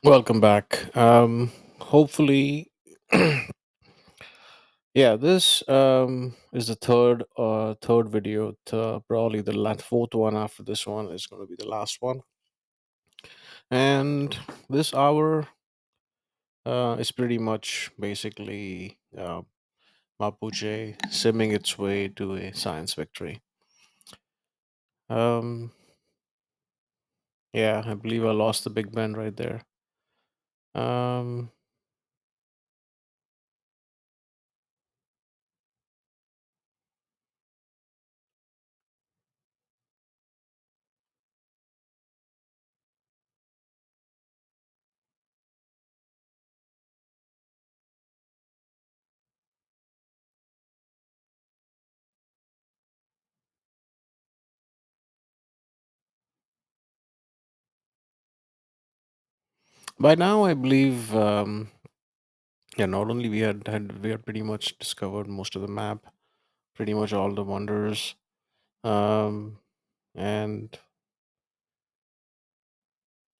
Welcome back. Hopefully, yeah, this is the third video. Probably the fourth one after this one is going to be the last one. And this hour is pretty much basically Mapuche simming its way to a science victory. Um, yeah, I believe I lost the big bend right there. Um, by now, I believe. Yeah, not only we had pretty much discovered most of the map, pretty much all the wonders. Um, and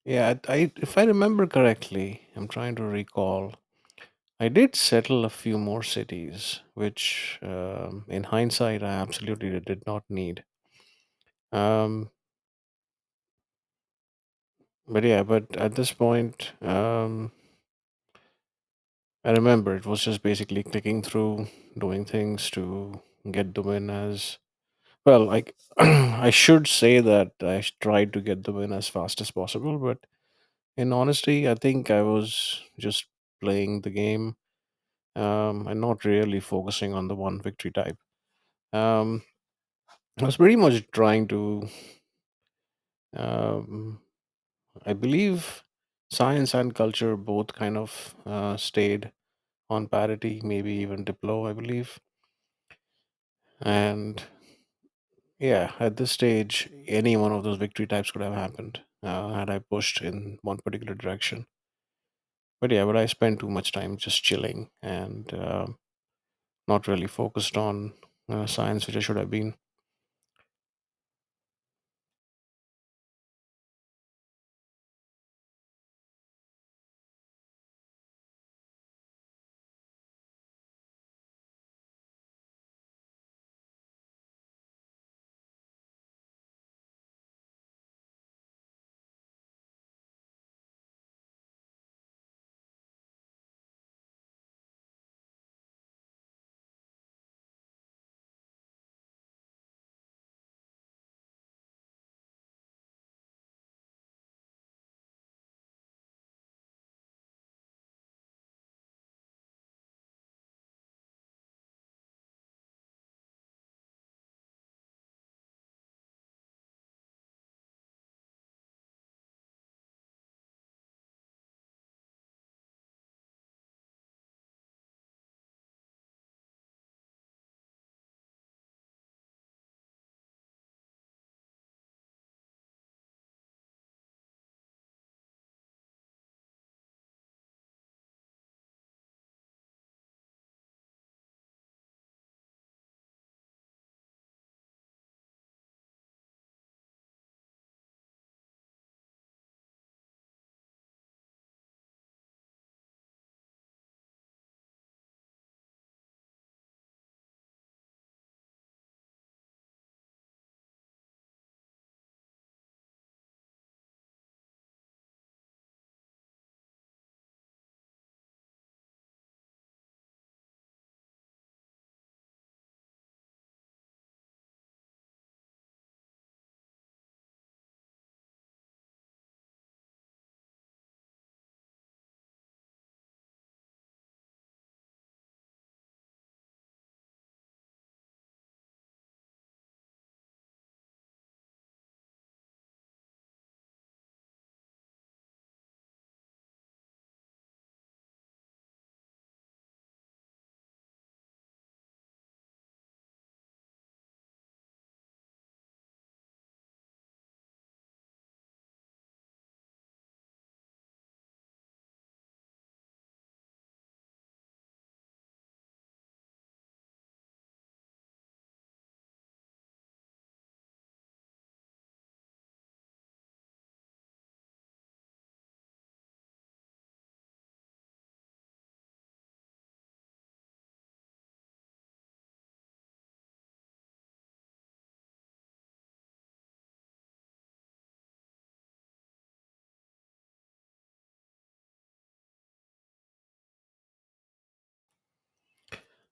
yeah, if I remember correctly, I'm trying to recall. I did settle a few more cities, which, in hindsight, I absolutely did not need. Um, but yeah, but at this point, I remember it was just basically clicking through, doing things to get the win as well. Like I should say that tried to get the win as fast as possible, but in honesty, I think I was just playing the game and not really focusing on the one victory type. Um, I was pretty much trying to, um, I believe, science and culture both kind of stayed on parity, maybe even Diplo, I believe. And yeah, at this stage, any one of those victory types could have happened had I pushed in one particular direction. But yeah, but I spent too much time just chilling and not really focused on science, which I should have been.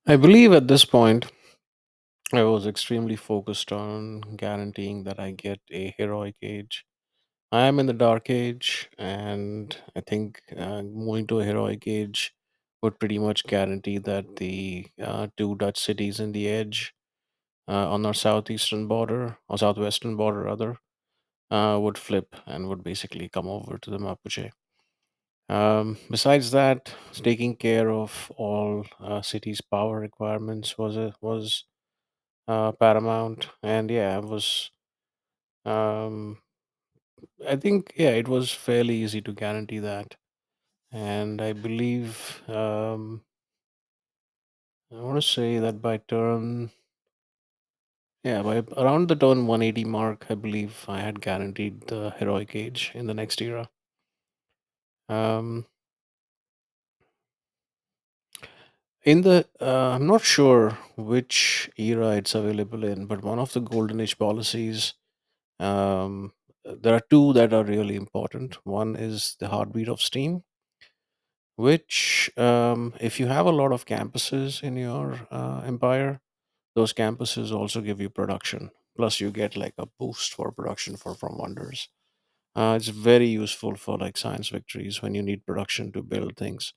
I believe at this point, I was extremely focused on guaranteeing that I get a heroic age. I am in the dark age, and I think moving to a heroic age would pretty much guarantee that the two Dutch cities in the edge on our southeastern border, or southwestern border rather, would flip and would basically come over to the Mapuche. Besides that, taking care of all cities' power requirements was paramount, and yeah, it was. Um, I think yeah, it was fairly easy to guarantee that, and I believe I want to say that by turn, yeah, by around the turn 180 mark, I believe I had guaranteed the heroic age in the next era. Um, I'm not sure which era it's available in, but one of the golden age policies, um, there are two that are really important. One is the heartbeat of steam, which, if you have a lot of campuses in your empire, those campuses also give you production. Plus, you get like a boost for production for from wonders. It's very useful for like science victories when you need production to build things.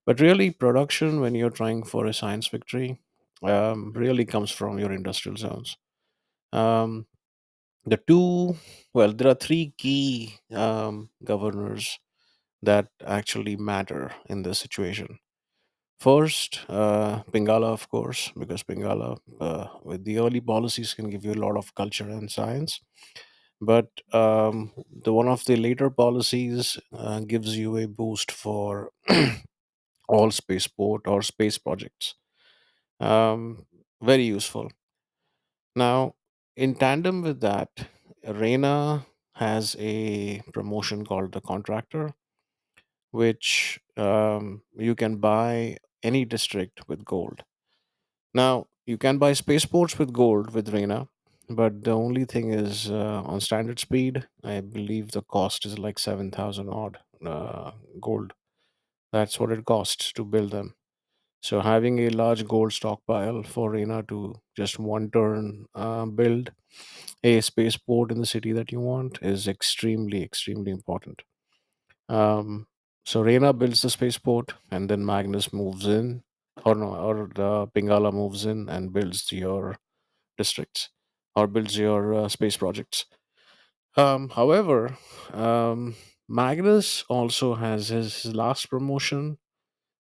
But really, production when you're trying for a science victory really comes from your industrial zones. Um, the two, well, there are three key governors that actually matter in this situation. First, Pingala, of course, because Pingala, with the early policies, can give you a lot of culture and science. But the one of the later policies gives you a boost for all spaceport or space projects. Um, Very useful. Now, in tandem with that, Reina has a promotion called the contractor, which you can buy any district with gold. Now, you can buy spaceports with gold with Reina, but the only thing is on standard speed, I believe the cost is like 7,000 odd gold. That's what it costs to build them. So, having a large gold stockpile for Reina to just one turn build a spaceport in the city that you want is extremely, extremely important. Um, so Reina builds the spaceport, and then Magnus moves in, or no, or the Pingala moves in and builds your districts or builds your space projects. However, um, Magnus also has his last promotion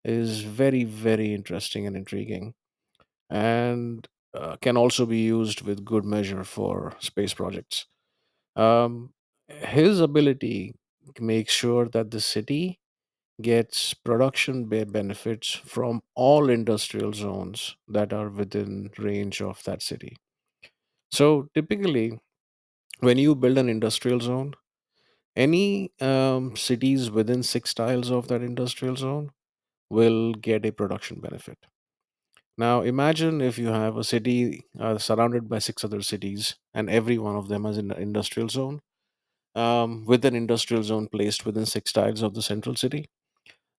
is very, very interesting and intriguing, and can also be used with good measure for space projects. His ability makes sure that the city gets production benefits from all industrial zones that are within range of that city. So typically, when you build an industrial zone, any cities within 6 tiles of that industrial zone will get a production benefit. Now, imagine if you have a city surrounded by six other cities, and every one of them has an industrial zone, with an industrial zone placed within 6 tiles of the central city.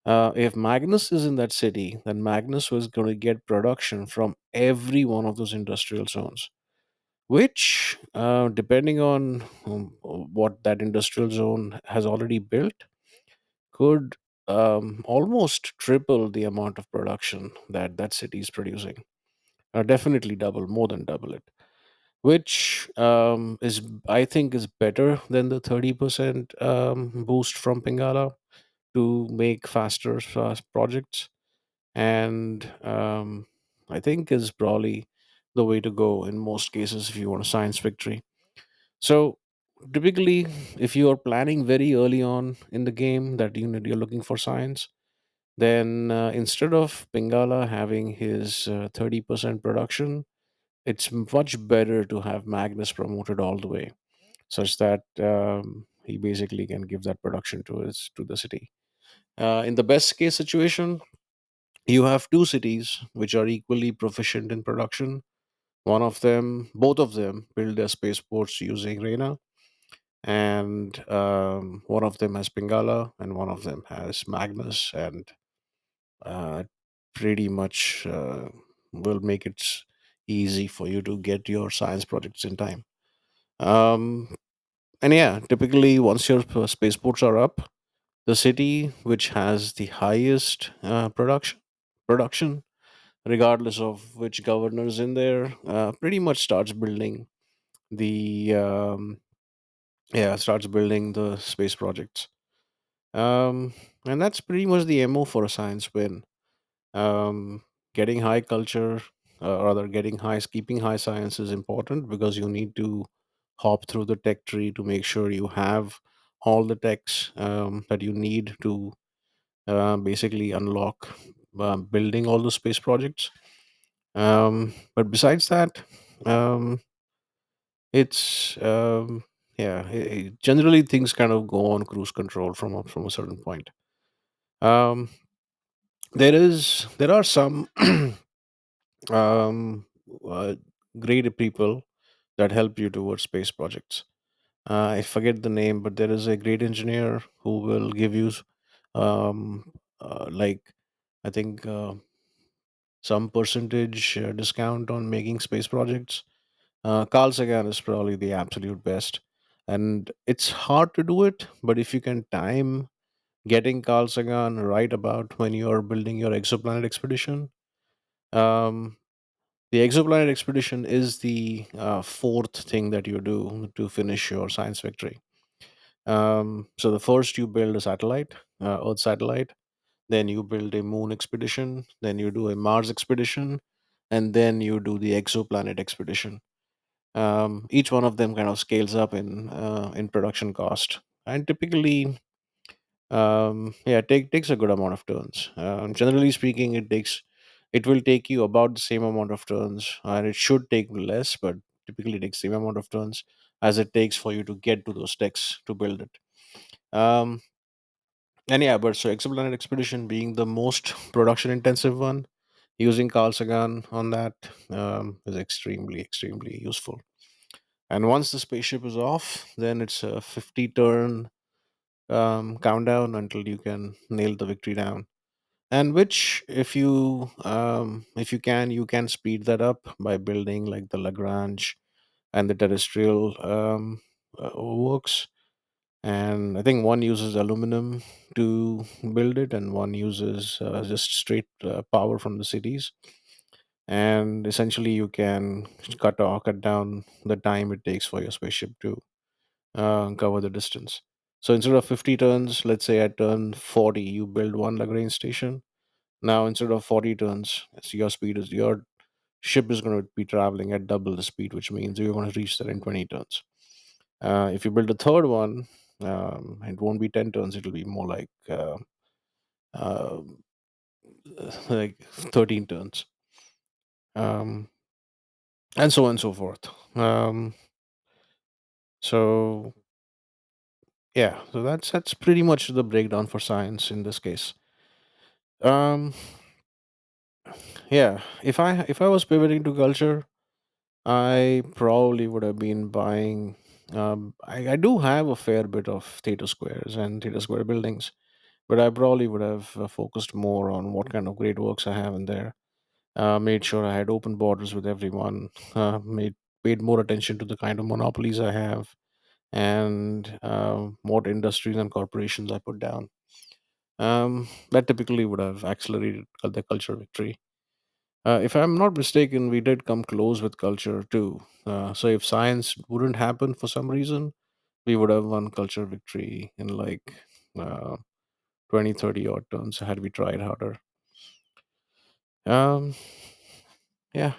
If Magnus is in that city, then Magnus was going to get production from every one of those industrial zones, which, depending on what that industrial zone has already built, could almost triple the amount of production that that city is producing. Definitely double, more than double it, which is, I think, is better than the 30% boost from Pingala to make faster projects, and I think is probably the way to go in most cases if you want a science victory. So typically, if you are planning very early on in the game that you're looking for science, then instead of Pingala having his 30% production, it's much better to have Magnus promoted all the way, such that he basically can give that production to the city. In the best case situation, you have two cities which are equally proficient in production. Both of them build their spaceports using Reina, and one of them has Pingala, and one of them has Magnus, and uh, pretty much. will make it easy for you to get your science projects in time. Um, and yeah, typically once your spaceports are up, the city which has the highest production, regardless of which governor is in there, pretty much starts building the starts building the space projects. Um, and that's pretty much the MO for a science win. Um, Getting high culture, or rather getting high, keeping high science is important because you need to hop through the tech tree to make sure you have all the techs that you need to basically unlock building all the space projects. But besides that, um, it's generally things kind of go on cruise control from a certain point. Um, there are some um, uh, great people that help you towards space projects. I forget the name, but there is a great engineer who will give you like I think some percentage discount on making space projects. Carl Sagan is probably the absolute best, and it's hard to do it. But if you can time getting Carl Sagan right about when you are building your exoplanet expedition, um, the exoplanet expedition is the fourth thing that you do to finish your science victory. So the first you build a satellite, Earth satellite, then you build a moon expedition, then you do a Mars expedition, and then you do the exoplanet expedition. Each one of them kind of scales up in production cost, and typically, takes a good amount of turns. Generally speaking, it will take you about the same amount of turns, and it should take less, but typically it takes the same amount of turns as it takes for you to get to those techs to build it. Um, and yeah, but so exoplanet expedition being the most production intensive one, using Carl Sagan on that is extremely useful. And once the spaceship is off, then it's a 50 turn countdown until you can nail the victory down. And which, if you can, you can speed that up by building like the Lagrange and the terrestrial works. And I think one uses aluminum to build it, and one uses just straight power from the cities. And essentially, you can cut down the time it takes for your spaceship to cover the distance. So instead of 50 turns, let's say at turn 40, you build one Lagrange station. Now instead of 40 turns, your ship is going to be traveling at double the speed, which means you're going to reach there in 20 turns. If you build a third one, it won't be 10 turns; it'll be more uh, like 13 turns, um, and so on and so forth. Um, so so that's pretty much the breakdown for science in this case. Um, yeah, if I was pivoting to culture, I probably would have been buying. I do have a fair bit of theater squares and theater square buildings, but I probably would have focused more on what kind of great works I have in there. Made sure I had open borders with everyone. Paid more attention to the kind of monopolies I have and what industries and corporations I put down. That typically would have accelerated the culture victory. If I'm not mistaken, we did come close with culture too. So if science wouldn't happen for some reason, we would have won culture victory in like uh, 20, 30 odd turns had we tried harder. Um, yeah.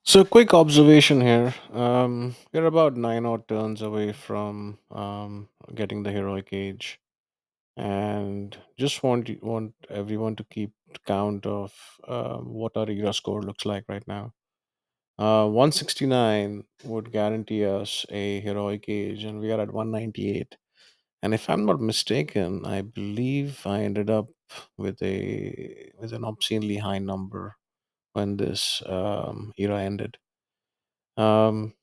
So, quick observation here. We're about nine odd turns away from getting the heroic age, and just want everyone to keep count of what our era score looks like right now. 169 would guarantee us a heroic age, and we are at 198. And if I'm not mistaken, I believe I ended up with an obscenely high number when this era ended. Um,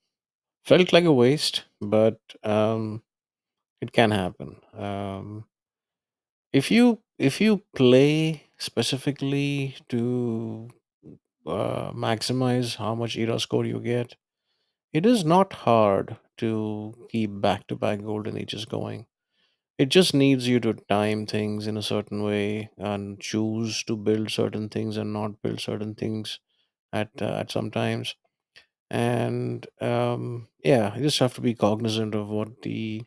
Felt like a waste, but it can happen. If you play specifically to maximize how much era score you get, it is not hard to keep back-to-back golden ages going. It just needs you to time things in a certain way and choose to build certain things and not build certain things at some times. And yeah, you just have to be cognizant of what the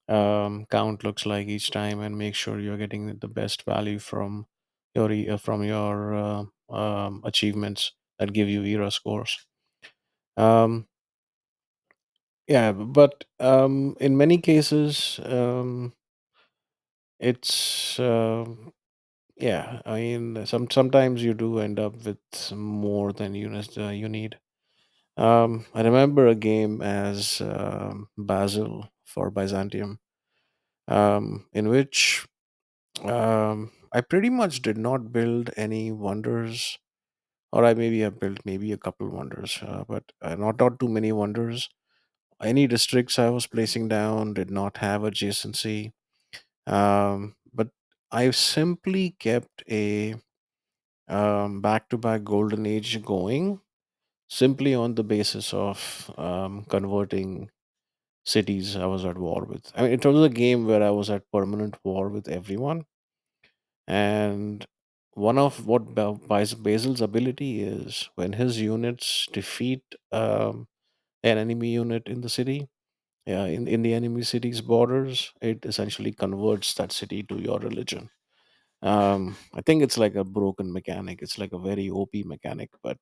count looks like each time, and make sure you're getting the best value from your achievements that give you era scores. Um, yeah, but in many cases, it's yeah. I mean, sometimes you do end up with more than you need. I remember a game as Basil for Byzantium, in which I pretty much did not build any wonders, or I maybe have built maybe a couple wonders, but not too many wonders. Any districts I was placing down did not have adjacency, but I simply kept a back-to-back golden age going simply on the basis of converting cities I was at war with. I mean, it was a game where I was at permanent war with everyone. And one of what Basil's ability is, when his units defeat an enemy unit in the city, in the enemy city's borders, it essentially converts that city to your religion. I think it's like a broken mechanic. It's like a very OP mechanic, but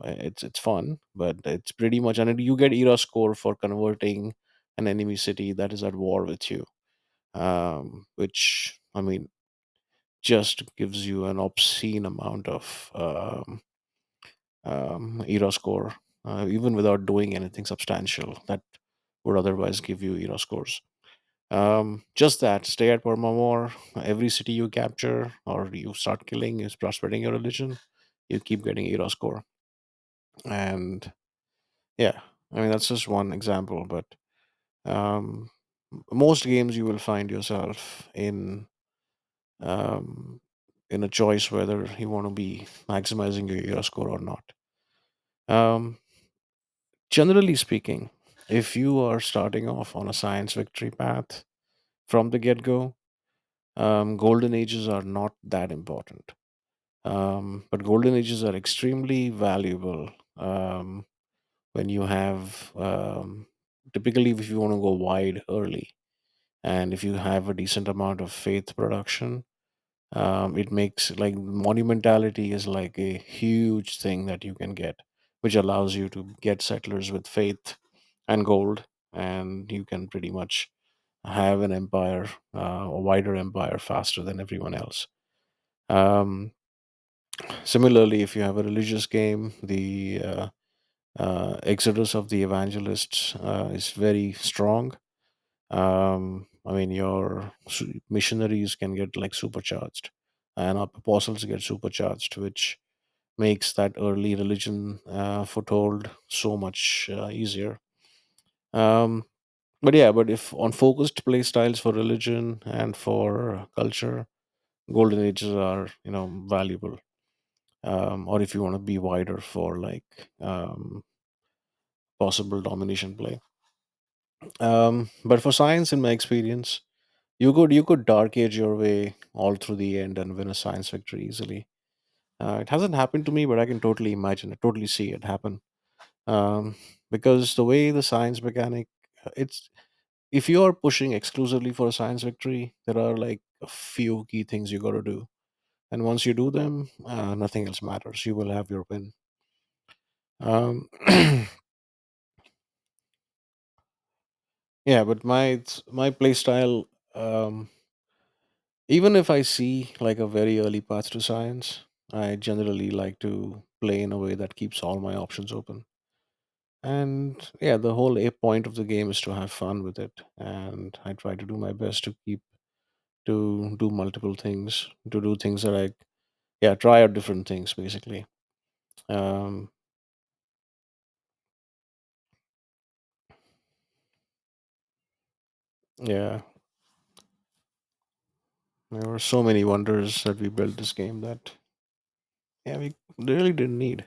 it's fun. But it's pretty much, and you get era score for converting an enemy city that is at war with you. Which I mean, just gives you an obscene amount of era score, even without doing anything substantial that would otherwise give you era scores. Just that, stay at Permamore. Every city you capture or you start killing is prospering your religion. You keep getting era score, and yeah, I mean that's just one example, but um, most games you will find yourself um, in a choice whether you want to be maximizing your score or not. Um, Generally speaking, if you are starting off on a science victory path from the get go, golden ages are not that important. But golden ages are extremely valuable when you have, typically, if you want to go wide early and if you have a decent amount of faith production. It makes like monumentality is like a huge thing that you can get, which allows you to get settlers with faith and gold, and you can pretty much have an empire, a wider empire, faster than everyone else. Um, Similarly, if you have a religious game, the exodus of the evangelists is very strong. I mean, your missionaries can get like supercharged, and apostles get supercharged, which makes that early religion foothold so much easier. Um, but yeah, but if on focused play styles for religion and for culture, golden ages are valuable. Or if you want to be wider for like possible domination play. But for science, in my experience, you could dark age your way all through the end and win a science victory easily. It hasn't happened to me, but I can totally imagine it, totally see it happen. Um, because the way the science mechanic, it's if you are pushing exclusively for a science victory, there are like a few key things you got to do, and once you do them, nothing else matters. You will have your win. Um, yeah, but my play style. Even if I see like a very early path to science, I generally like to play in a way that keeps all my options open. And yeah, the whole point of the game is to have fun with it. And I try to do my best to keep to do multiple things, to do things that I yeah try out different things basically. Um, yeah, there were so many wonders that we built this game that yeah we really didn't need.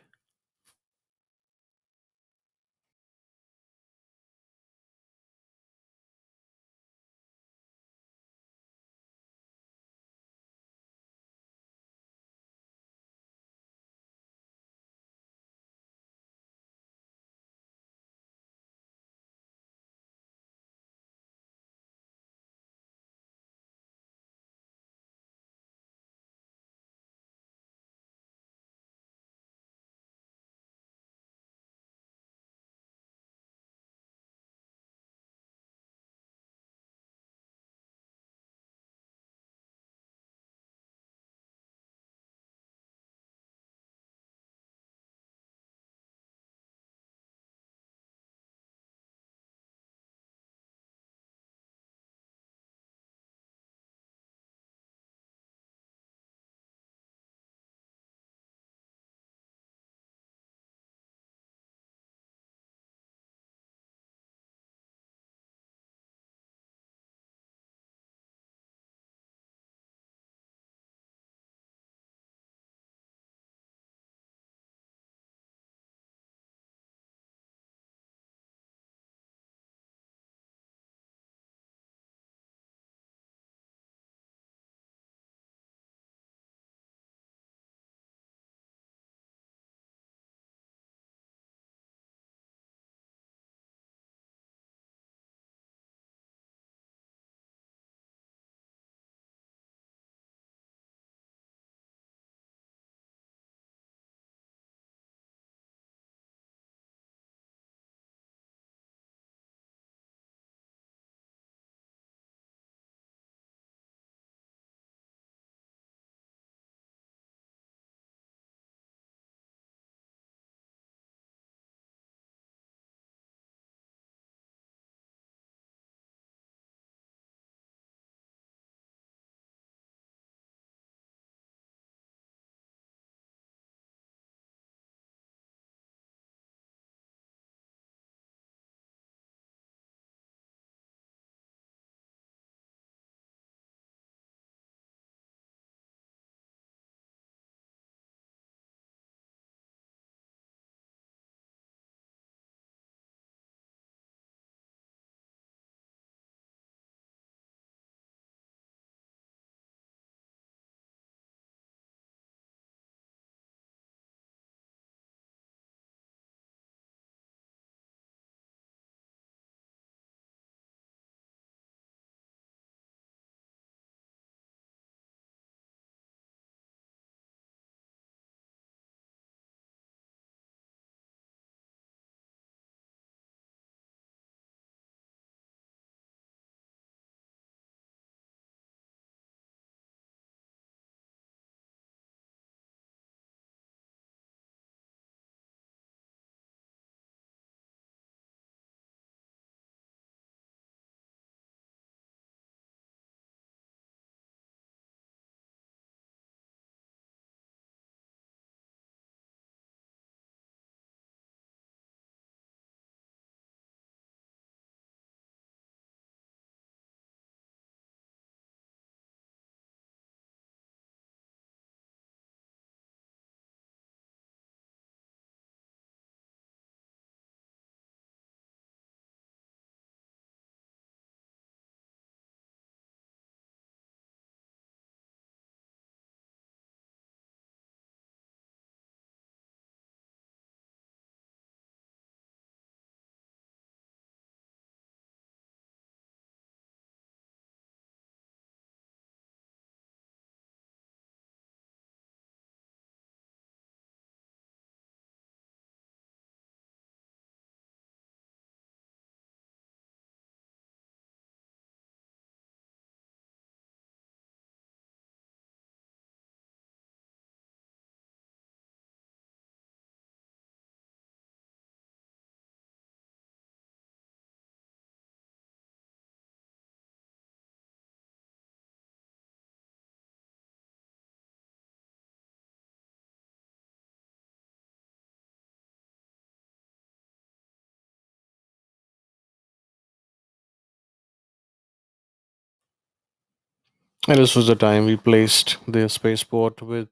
And this was the time we placed the spaceport in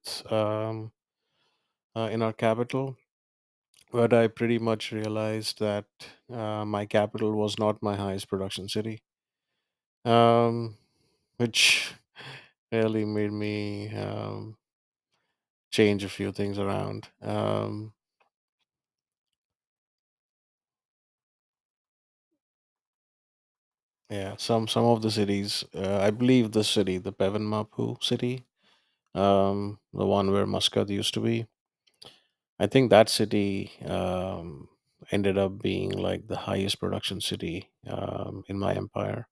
our capital, but I pretty much realized that my capital was not my highest production city, um, which really made me change a few things around. Yeah, some of the cities, I believe the city, the Mapu city, the one where Muscat used to be, I think that city ended up being like the highest production city in my empire.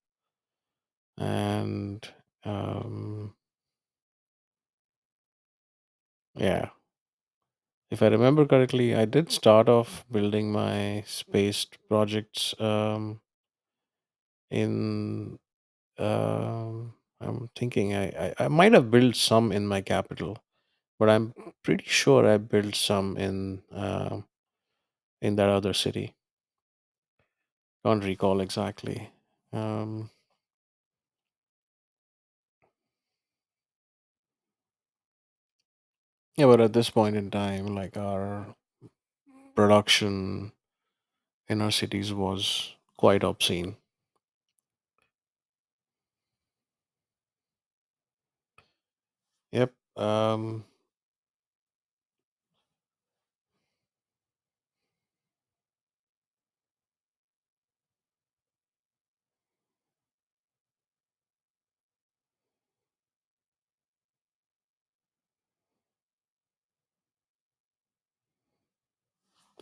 And um, yeah, if I remember correctly, I did start off building my space projects in. I'm thinking I might have built some in my capital, but I'm pretty sure I built some in that other city. Can't recall exactly. Um, yeah, but at this point in time, like our production in our cities was quite obscene. Yep.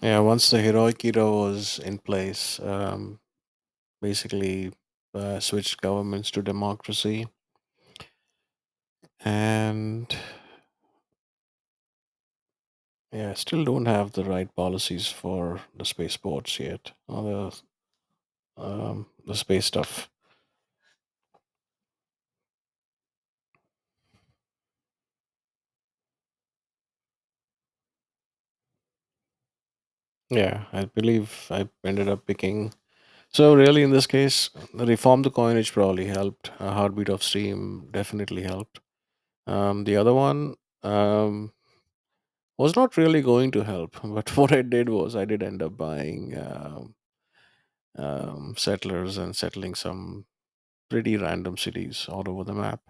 Yeah. Once the heroic era was in place, basically switched governments to democracy, and yeah, still don't have the right policies for the spaceports yet, or the space stuff. Yeah, I believe I ended up picking. So really, in this case, the reform the coinage probably helped. A heartbeat of steam definitely helped. The other one was not really going to help, but what I did was I did end up buying settlers and settling some pretty random cities all over the map,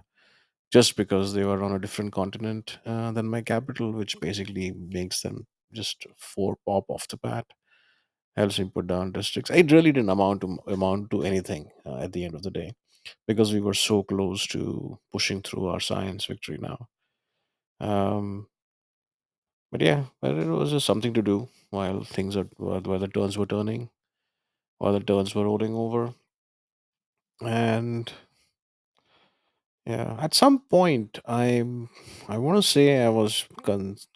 just because they were on a different continent than my capital, which basically makes them just four pop off the bat. Helps me put down districts. It really didn't amount to anything at the end of the day, because we were so close to pushing through our science victory now. Um, but yeah, but it was just something to do while the turns were turning, while the turns were rolling over, and yeah, at some point, I want to say I was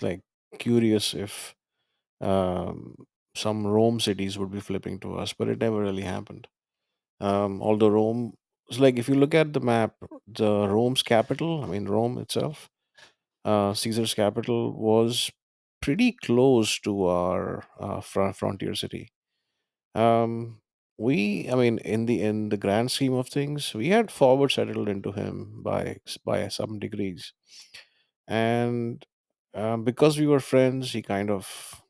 like curious if um, some Rome cities would be flipping to us, but it never really happened. Although Rome, it's like if you look at the map, the Rome's capital, I mean Rome itself, Caesar's capital was pretty close to our frontier city. Um, I mean, in the grand scheme of things, we had forward settled into him by some degrees, and because we were friends, he kind of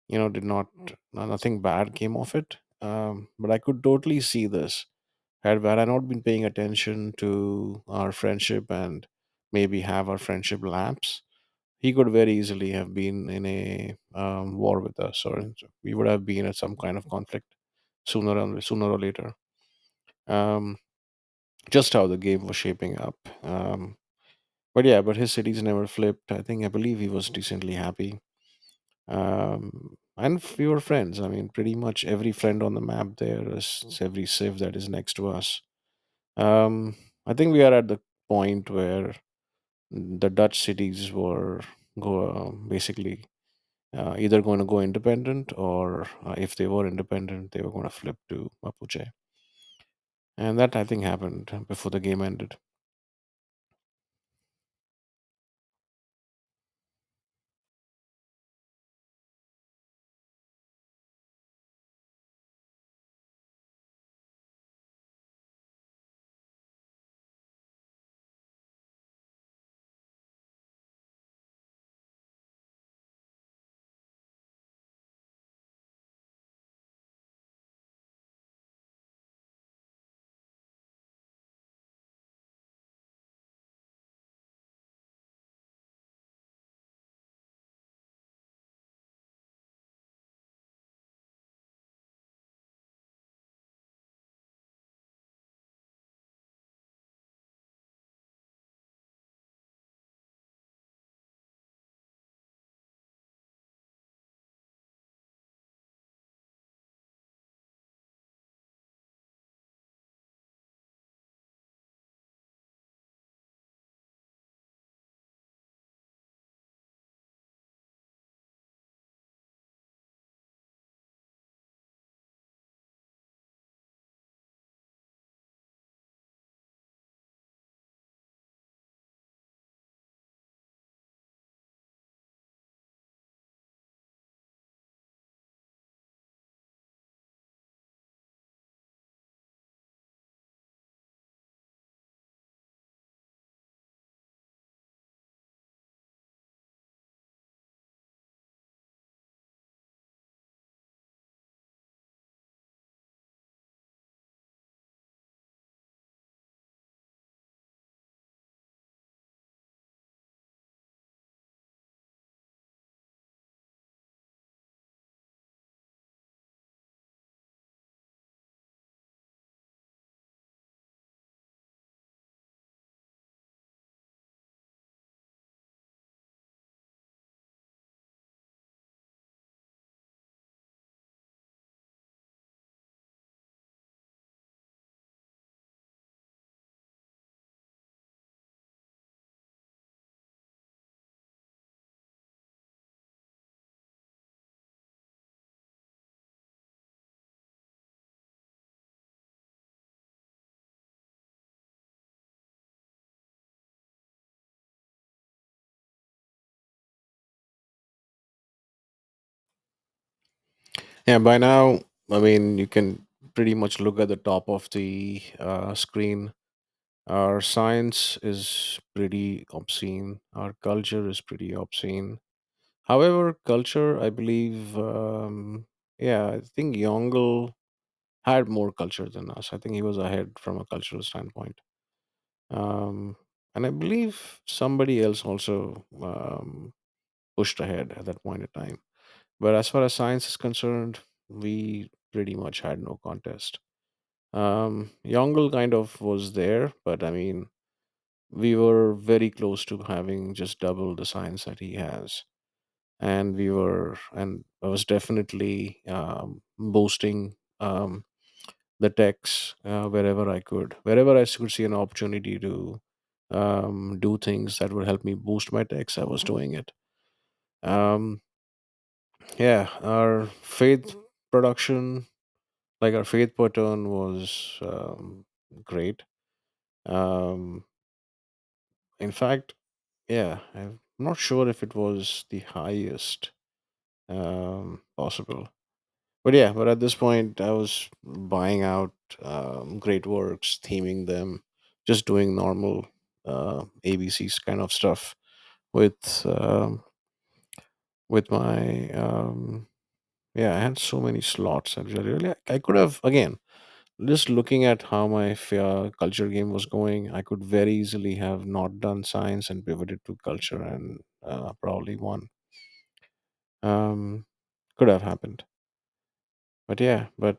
did not nothing bad came of it. But I could totally see this had I not been paying attention to our friendship and maybe have our friendship lapse, he could very easily have been in a war with us, or we would have been at some kind of conflict sooner or later. Um, just how the game was shaping up. But yeah, but his cities never flipped. I believe he was decently happy. And we were friends. I mean, pretty much every friend on the map there is every civ that is next to us. Um, I think we are at the point where the Dutch cities were basically either going to go independent, or if they were independent, they were going to flip to Mapuche. And that I think happened before the game ended. Yeah, by now, I mean, you can pretty much look at the top of the screen. Our science is pretty obscene. Our culture is pretty obscene. However, culture, I believe, yeah, I think Yongle had more culture than us. I think he was ahead from a cultural standpoint. Um, and I believe somebody else also pushed ahead at that point in time. But as far as science is concerned, we pretty much had no contest. Yongle kind of was there, but I mean, we were very close to having just double the science that he has. And I was definitely boosting the techs wherever I could. Wherever I could see an opportunity to do things that would help me boost my techs, I was doing it. Um, yeah, our faith production, like our faith per turn, was great. Um, in fact, yeah, I'm not sure if it was the highest possible. But yeah, but at this point, I was buying out great works, theming them, just doing normal ABCs kind of stuff with with my yeah. I had so many slots actually. Really, I could have again just looking at how my culture game was going. I could very easily have not done science and pivoted to culture and probably won. Um, could have happened, but yeah, but.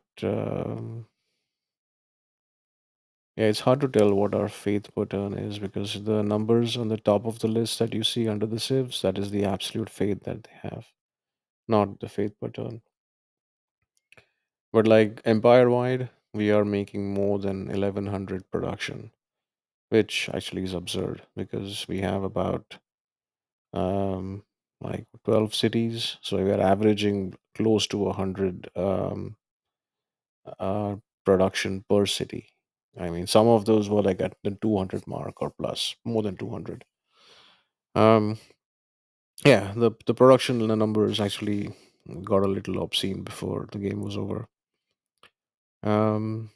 Yeah, it's hard to tell what our faith pattern is because the numbers on the top of the list that you see under the civs, that is the absolute faith that they have, not the faith pattern. But like empire wide, we are making more than 1100 production, which actually is absurd because we have about um, like 12 cities. So we are averaging close to 100 uh, production per city. I mean, some of those were like at the 200 mark or plus, more than 200. Um, yeah, the production numbers actually got a little obscene before the game was over. Um,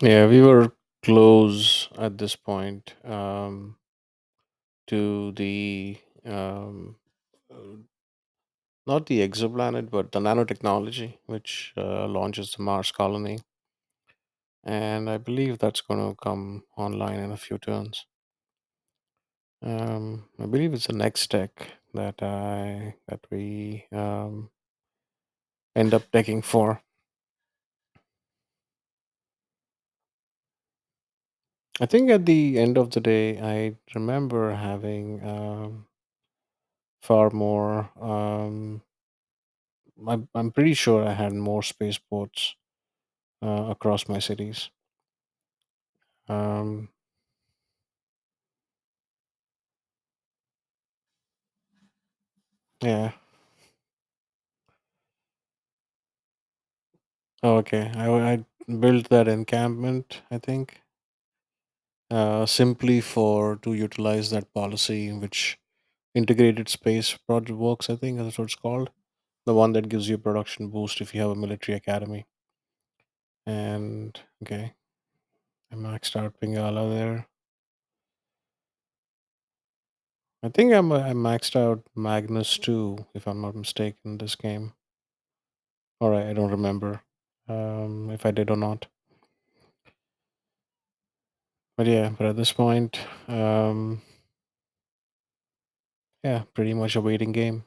Yeah, we were close at this point to the uh, not the exoplanet, but the nanotechnology, which launches the Mars colony, and I believe that's going to come online in a few turns. I believe it's the next tech that we end up taking for. I think at the end of the day, I remember having far more. I'm pretty sure I had more spaceports across my cities. Um, yeah. Oh, okay. I built that encampment, I think, simply for to utilize that policy, in which integrated space project works. I think that's what it's called. The one that gives you a production boost if you have a military academy. And okay, I maxed out Pingala there. I maxed out Magnus too, if I'm not mistaken, this game. All right, I don't remember if I did or not. But yeah, but at this point, yeah, pretty much a waiting game.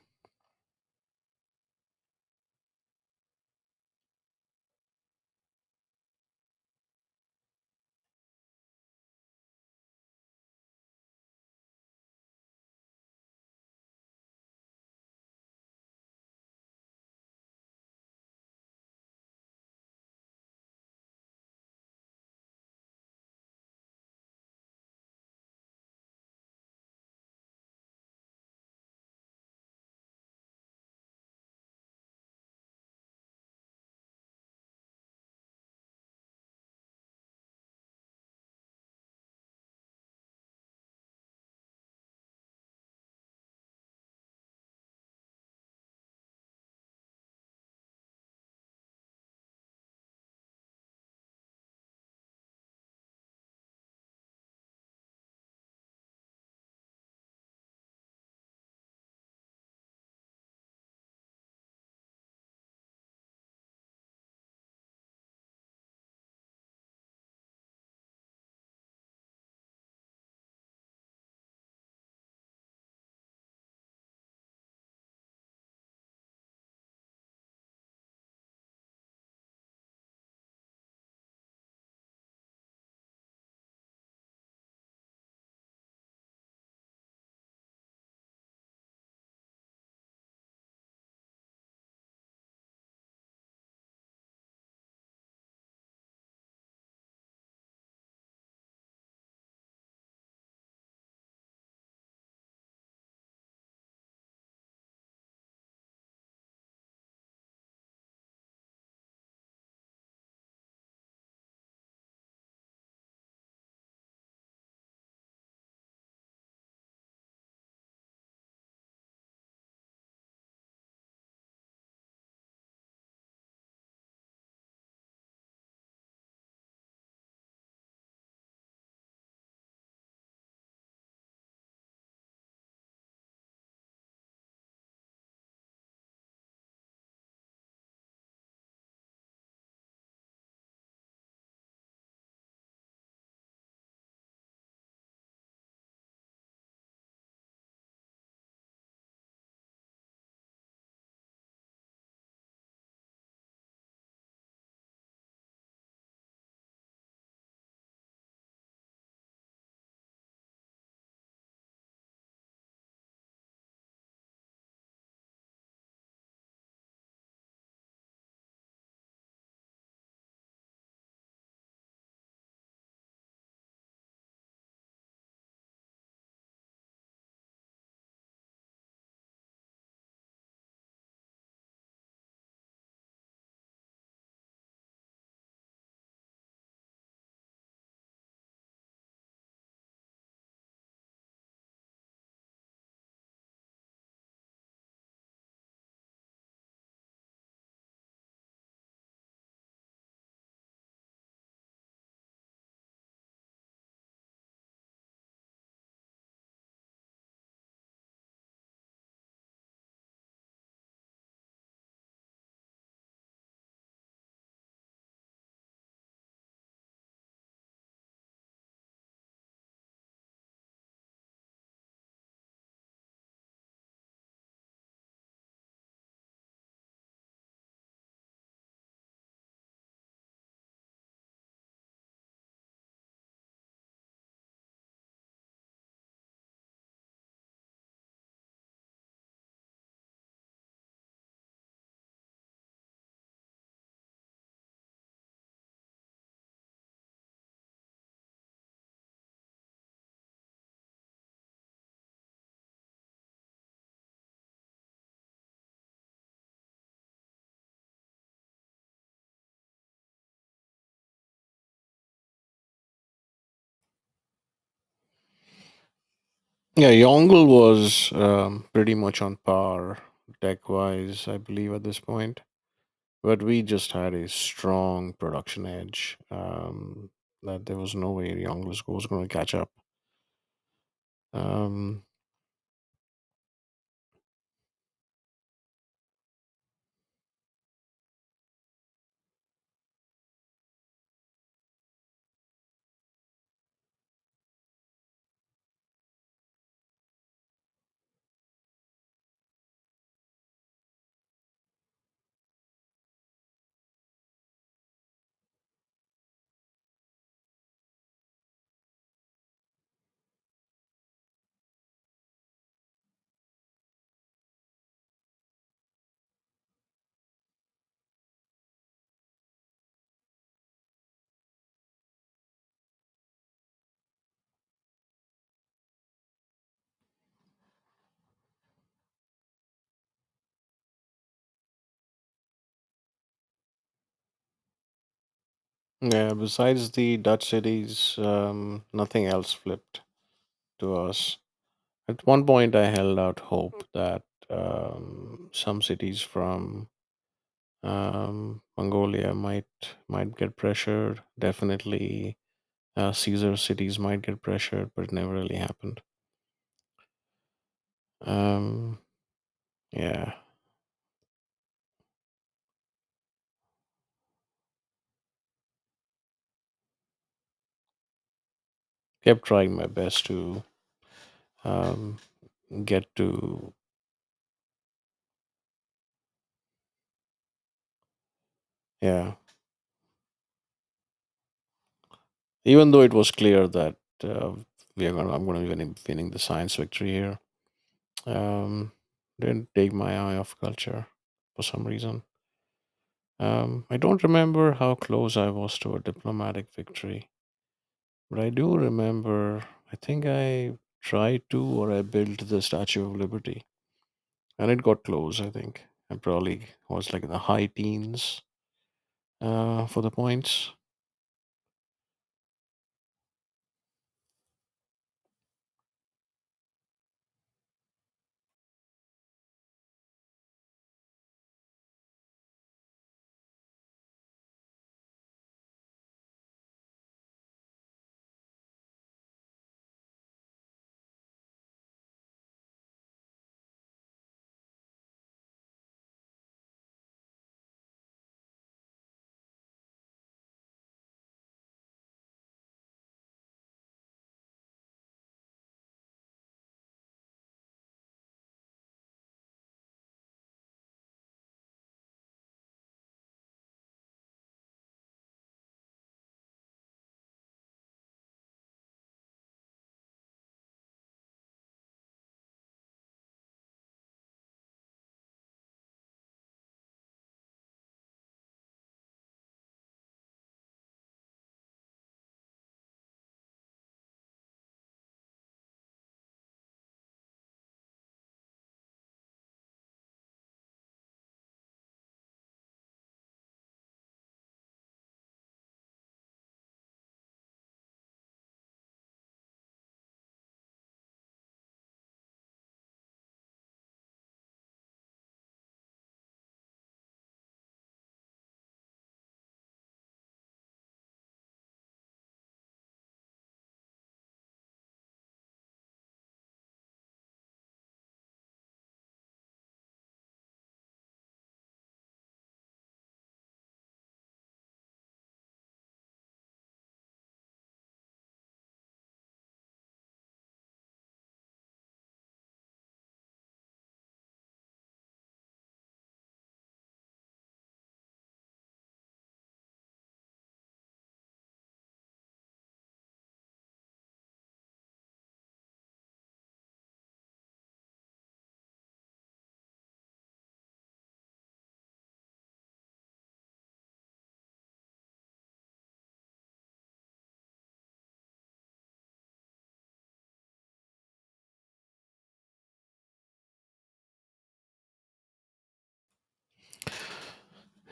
Yeah, Yongle was pretty much on par tech wise, I believe, at this point. But we just had a strong production edge that there was no way Yongle was going to catch up. Um, yeah, besides the Dutch cities, nothing else flipped to us. At one point, I held out hope that some cities from Mongolia might get pressured. Definitely, Caesar cities might get pressured, but it never really happened. Um, yeah, kept trying my best to um, get to. Yeah, even though it was clear that I'm going to be winning the science victory here. Um, didn't take my eye off culture for some reason. I don't remember how close I was to a diplomatic victory, but I do remember. I think I tried to, or I built the Statue of Liberty, and it got close. I think I probably was like in the high teens for the points.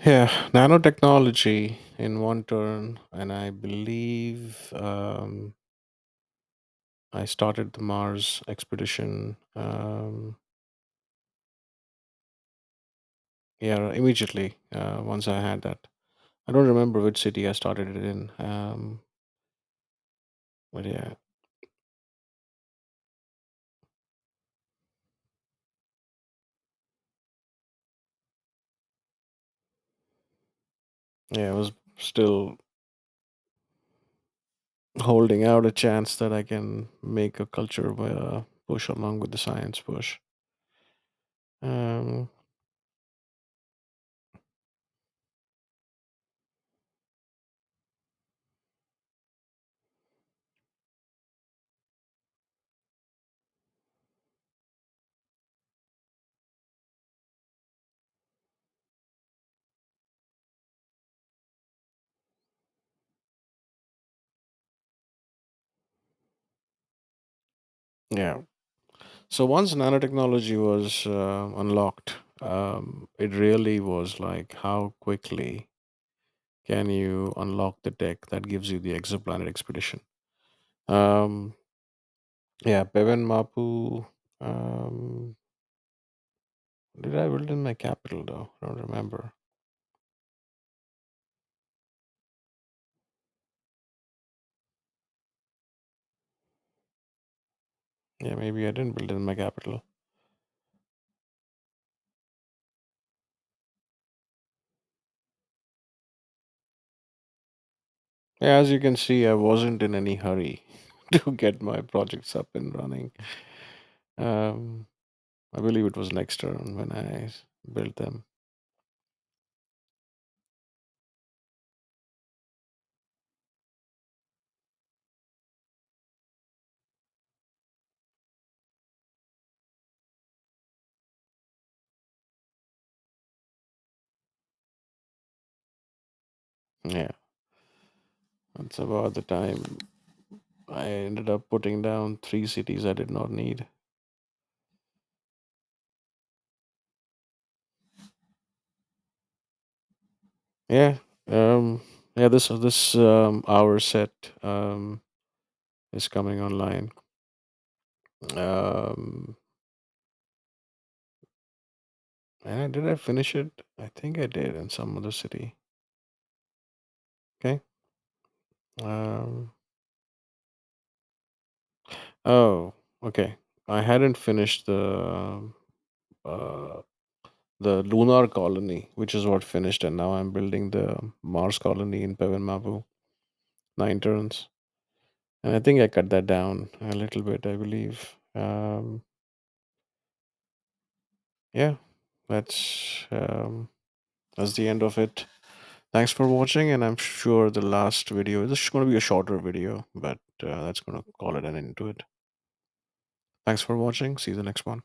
Yeah, nanotechnology in one turn, and I believe I started the Mars expedition. Yeah, immediately once I had that. I don't remember which city I started it in. But yeah, yeah, I was still holding out a chance that I can make a culture push along with the science push. Um, yeah. So once nanotechnology was unlocked, it really was like how quickly can you unlock the tech that gives you the exoplanet expedition? Um, yeah, Bevan Mapu. Um, did I build in my capital though? I don't remember. Yeah, maybe I didn't build it in my capital. Yeah, as you can see, I wasn't in any hurry to get my projects up and running. Um, I believe it was next turn when built them. Yeah, that's about the time I ended up putting down three cities I did not need. Yeah, yeah. This hour set is coming online. Um, and did I finish it? I think I did in some other city. Okay. Um, oh, okay. I hadn't finished uh, the lunar colony, which is what finished, and now I'm building the Mars colony in Peven Mabu, 9 turns, and I think I cut that down a little bit, I believe. Yeah, that's that's the end of it. Thanks for watching, and I'm sure the last video this is going to be a shorter video, but that's going to call it an end to it. Thanks for watching. See you the next one.